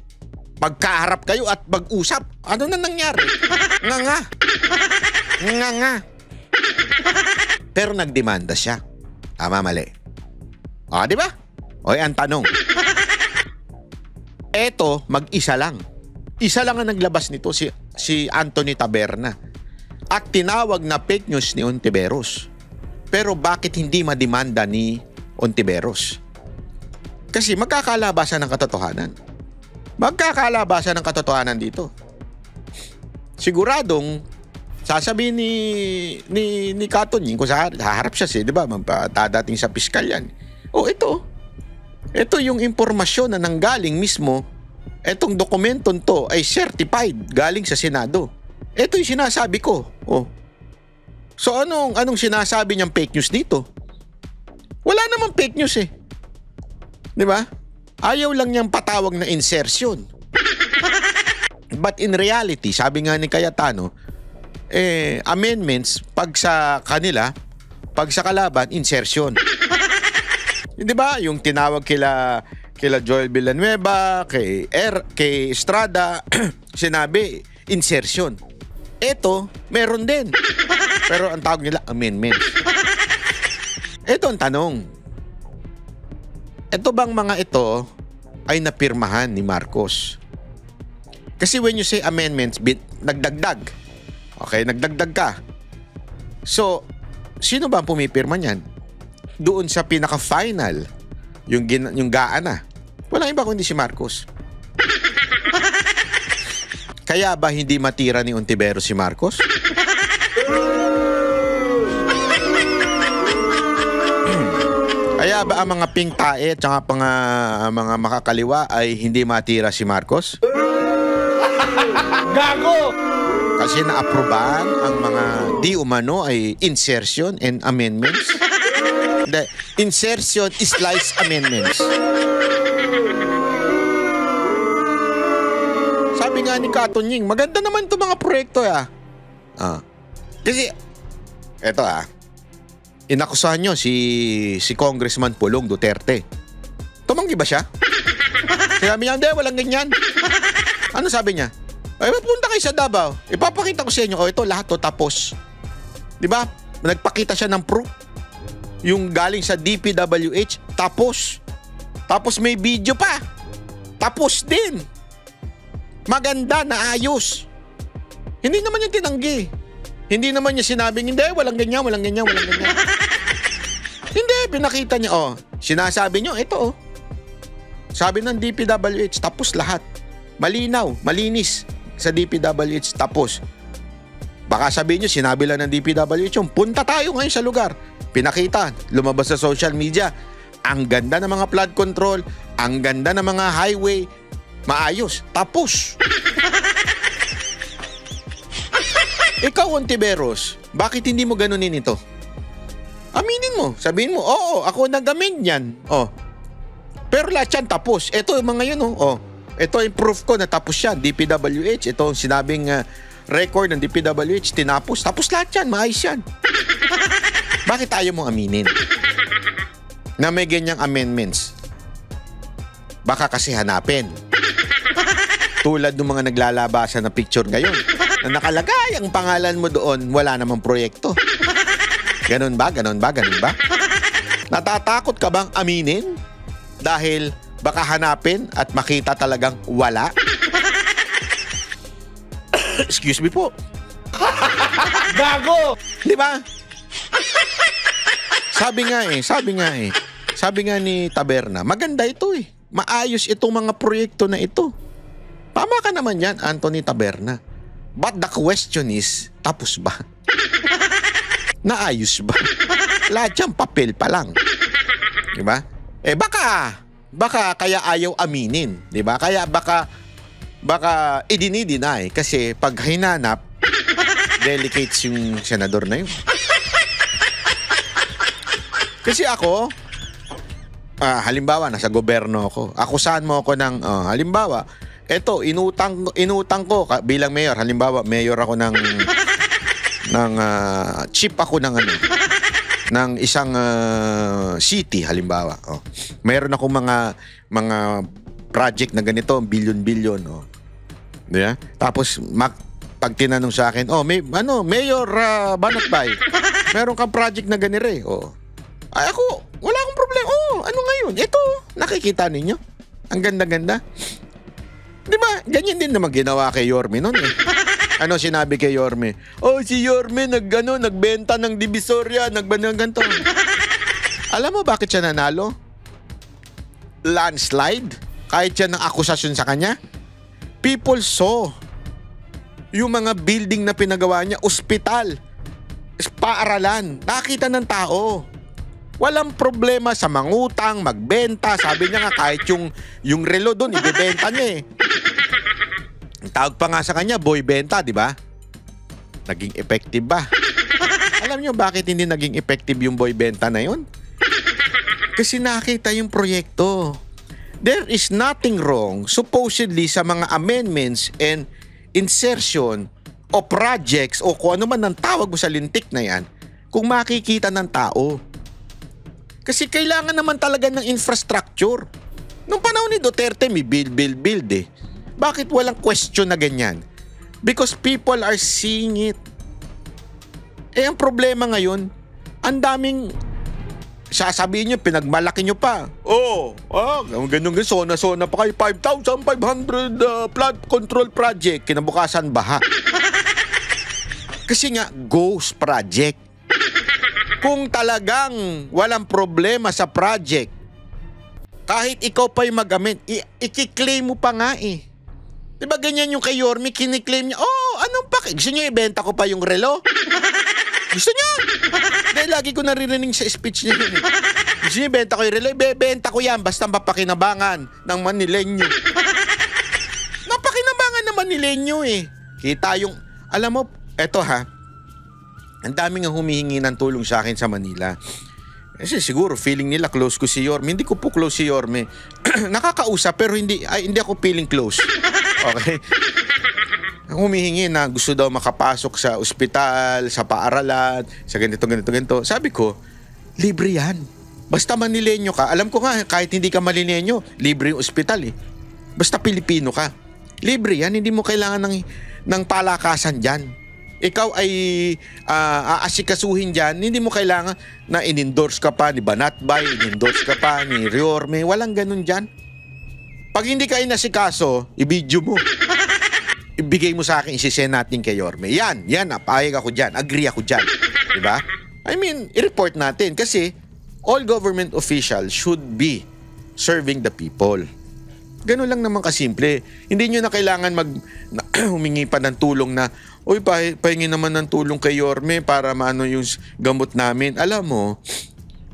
Magkaharap kayo at mag-usap. Ano na nangyari? Nga. Pero nagdemanda siya. Tama, mali. O, di ba? O, ang tanong. Eto, mag-isa lang. Isa lang ang naglabas nito, si Anthony Taberna. At tinawag na fake news ni Ontiveros. Pero bakit hindi mademanda ni Ontiveros? Kasi magkakalabasan ng katotohanan. Magkakalabasan ng katotohanan dito. Siguradong sasabihin ni Katunying kung haharap siya di ba? Dadating sa piskal yan. O ito yung impormasyon na nanggaling mismo. Etong dokumentong to ay certified galing sa Senado. Ito yung sinasabi ko. So anong sinasabi niyang fake news dito? Wala namang fake news eh. Di ba? Ayaw lang niyang patawag na insertion. But in reality, sabi nga ni Cayetano, amendments pag sa kanila, pag sa kalaban, insertion. Di ba? Yung tinawag kila Joel Villanueva, kay Estrada, sinabi, insertion. Ito, meron din. Pero ang tawag nila, amendments. Ito ang tanong. Ito bang mga ito ay napirmahan ni Marcos? Kasi when you say amendments, nagdagdag. Okay, nagdagdag ka. So, sino ba ang pumipirma niyan? doon sa pinaka-final, yung gaan na, walang iba kundi si Marcos. Kaya ba hindi matira ni Ontiveros si Marcos? Kaya ba ang mga pink tae at mga makakaliwa ay hindi matira si Marcos? Gago! Kasi naaprobahan ang mga di umano ay insertion and amendments. The insertion is slice amendments. Sabi nga ni Katunying, maganda naman itong mga proyekto kasi eto inakusahan nyo si Congressman Pulong Duterte. Tumanggi ba siya? Sinabi niya, hindi, walang ganyan. Ano sabi niya? Ay, punta kayo sa Davao. Ipapakita ko sa inyo, ito lahat to tapos. Diba? Nagpakita siya ng proof. Yung galing sa DPWH, tapos. Tapos may video pa. Tapos din. Maganda, naayos. Hindi naman niya tinanggi. Hindi naman niya sinabing, hindi, walang ganyan. Hindi, pinakita niya, sinasabi niyo, ito Sabi ng DPWH, tapos lahat. Malinaw, malinis sa DPWH, tapos. Baka sabihin niyo, sinabi lang ng DPWH yung, punta tayo ngayon sa lugar. Pinakita, lumabas sa social media. Ang ganda ng mga flood control, ang ganda ng mga highway, maayos, tapos. Ikaw, Ontiveros, bakit hindi mo ganunin ito? Aminin mo, sabihin mo, oo, ako nag-amend yan. Pero lahat yan tapos. Ito yung mga yun, ito yung proof ko na tapos yan. DPWH, ito yung sinabing record ng DPWH, tinapos. Tapos lahat yan, maayos yan. Bakit ayaw mo aminin na may ganyang amendments? Baka kasi hanapin. Tulad ng mga naglalabasan na picture ngayon na nakalagay ang pangalan mo doon, wala namang proyekto. Ganun ba? Natatakot ka bang aminin? Dahil baka hanapin at makita talagang wala? Excuse me po. Gago! Di ba? Sabi nga ni Taberna, maganda ito maayos itong mga proyekto na ito. Tama ka naman yan, Anthony Taberna. But the question is, tapos ba? Naayos ba? Lahat yan, papel pa lang. Diba? Baka kaya ayaw aminin. Diba? Kaya baka idinideny kasi pag hinanap, delicates yung senador na yun. Kasi ako, halimbawa, nasa gobyerno ako. Akusahan mo ako ng, halimbawa, eto, inutang ko bilang mayor. Halimbawa, mayor ako ng chief ako ng isang city, halimbawa. Mayroon ako mga project na ganito, bilyon-bilyon. Diba? Tapos, pag tinanong sa akin, Mayor Banatbay, meron kang project na ganire. Ay, ako, wala akong problema. Ano ngayon? Ito, nakikita ninyo. Ang ganda-ganda. Di ba? Ganyan din naman ginawa kay Yorme noon Ano sinabi kay Yorme? Si Yorme nagbenta ng Divisoria, ganito. Alam mo bakit siya nanalo? Landslide? Kahit siya ng akusasyon sa kanya? People saw yung mga building na pinagawa niya, ospital, paaralan, nakita ng tao. Walang problema sa mangutang, magbenta. Sabi niya nga kahit yung relo doon, ibebenta niya Ang tawag pa nga sa kanya, boy benta, di ba? Naging effective ba? Alam niyo bakit hindi naging effective yung boy benta na yun? Kasi nakita yung proyekto. There is nothing wrong, supposedly, sa mga amendments and insertion o projects o kung ano man ang tawag mo sa lintik na yan, kung makikita ng tao. Kasi kailangan naman talaga ng infrastructure. Nung panahon ni Duterte, may build. Bakit walang question na ganyan? Because people are seeing it. Ang problema ngayon, ang daming sasabihin nyo, pinagmalaki nyo pa. Ganun, sona pa kayo, 5,500 flood control project, kinabukasan baha. Kasi nga, ghost project. kung talagang walang problema sa project, kahit ikaw pa'y magamit, i-claim mo pa nga eh. Diba ganyan yung kay Yorme, kiniklaim niya, anong paki? Gusto niyo ibenta ko pa yung relo? Gusto niyo? Dahil lagi ko naririnig sa speech niya. Gusto niyo ibenta ko yung relo? Ibenta ko yan, basta mapakinabangan ng Manileño. Napakinabangan ng Manileño eh. Kita yung, alam mo, eto ha, ang daming ang humihingi ng tulong sa akin sa Manila. Kasi siguro feeling nila close ko si Yorme. Hindi ko po close si Yorme. Nakakausap pero hindi ako feeling close. Okay? Ang humihingi na gusto daw makapasok sa ospital, sa paaralan, sa ganito. Sabi ko, libre yan. Basta Manileño ka. Alam ko nga, kahit hindi ka Manileño, libre yung ospital eh. Basta Pilipino ka. Libre yan. Hindi mo kailangan ng palakasan dyan. Ikaw ay aasikasuhin dyan, hindi mo kailangan na in-endorse ka pa ni Banatbay, in-endorse ka pa ni Yorme. Walang ganun dyan. Pag hindi ka inasikaso, i-video mo. Ibigay mo sa akin, isi-send natin kay Yorme. Yan, napayag ako dyan, agree ako dyan. Diba? I mean, i-report natin kasi all government officials should be serving the people. Ganun lang naman kasimple. Hindi nyo na kailangan humingi pa ng tulong na, uy, pahingi naman ng tulong kay Yorme para maano yung gamot namin. Alam mo,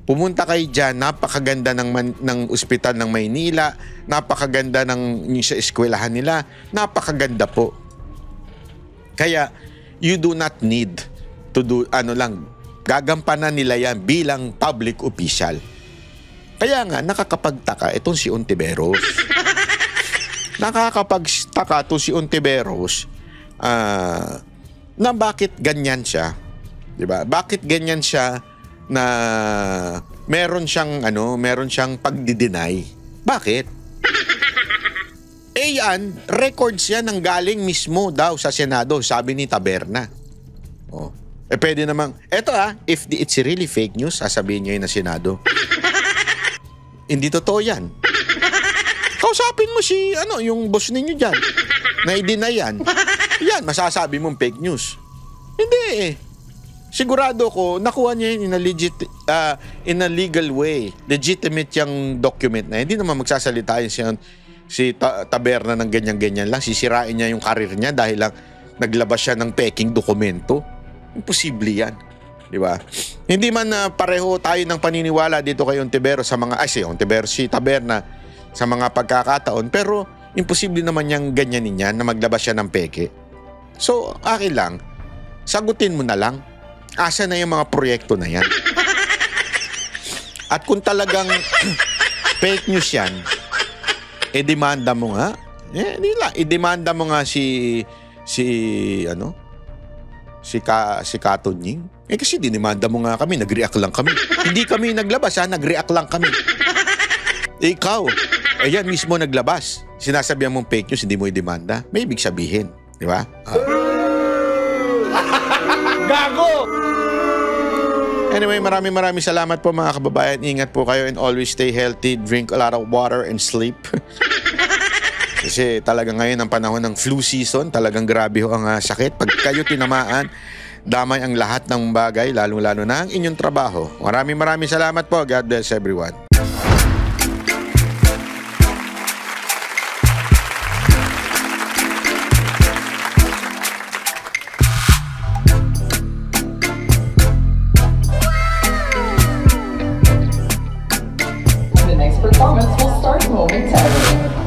pumunta kayo dyan, napakaganda ng ospital ng Maynila, napakaganda ng sa eskwelahan nila, napakaganda po. Kaya, you do not need to do, gagampanan nila yan bilang public official. Kaya nga, nakakapagtaka itong si Ontiveros. Nakakapagtaka itong si Ontiveros na bakit ganyan siya. Diba? Bakit ganyan siya na meron siyang pagdi-deny. Bakit? Yan, records yan ng galing mismo daw sa Senado, sabi ni Taberna. Pwede namang, if it's really fake news, sasabihin niya yun na Senado. Hindi totoo yan. Kausapin mo yung boss ninyo dyan, na i-deny yan. Yan, masasabi mong fake news. Hindi eh. Sigurado ko, nakuha niya yun in a legal way. Legitimate yung document na. Hindi naman magsasalita yun si Taberna ng ganyan-ganyan lang. Sisirain niya yung karir niya dahil lang naglabas siya ng peking dokumento. Imposible yan. Di ba? Hindi man pareho tayo ng paniniwala dito kay Ontiveros si Taberna sa mga pagkakataon, pero imposible naman niyang ganyanin yan na maglabas siya ng peke. So, akin lang, sagutin mo na lang. Asa na yung mga proyekto na yan? At kung talagang fake news yan, demanda mo nga. I-demanda mo nga si Katunying. Kasi dinimanda mo nga kami, nag-react lang kami. Hindi kami naglabas nag-react lang kami. Ikaw, yan mismo naglabas. Sinasabihan mong fake news, hindi mo i-demanda. May ibig sabihin, di ba? Gago! Anyway, maraming salamat po mga kababayan. Ingat po kayo and always stay healthy. Drink a lot of water and sleep. Kasi talaga ngayon ang panahon ng flu season, talagang grabe ho ang sakit. Pag kayo tinamaan, damay ang lahat ng bagay, lalong-lalo na ang inyong trabaho. Maraming salamat po. God bless everyone. The next performance will start momentarily.